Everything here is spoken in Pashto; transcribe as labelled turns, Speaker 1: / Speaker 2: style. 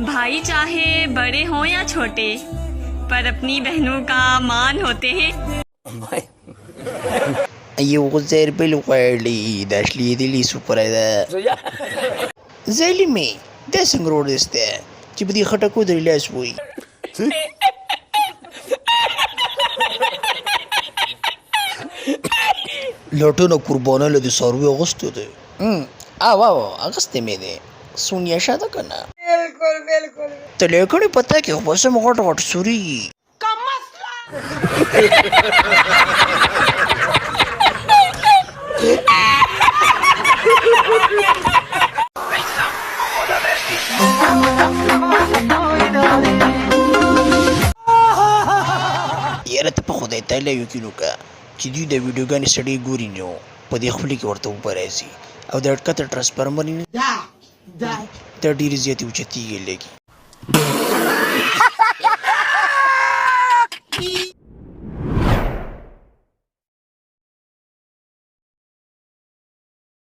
Speaker 1: भाई चाहे बड़े हों या छोटे, पर अपनी बहनों का मान होते हैं.
Speaker 2: أيوة زير بالوالي داش لي دي لي سوبر هذا زي مي ده سنغرور استه تبدي خطكو دري لا شوي لوټونه قربانه لدی سروي اغوستو ده واو اغسته مې ده سونیا شاده کنه بالکل ته لیکړې پتا کې خو سم غټ سوري کم یاره ته په خدای تعالی یقین وکړه چې دوی د ویډیوګانې سړی ګوري نو په دې خولې کې ورته اوبه راځي او د اټکته ټرانسفارمر ته ډېرې زیاتې اوچتېږي لګي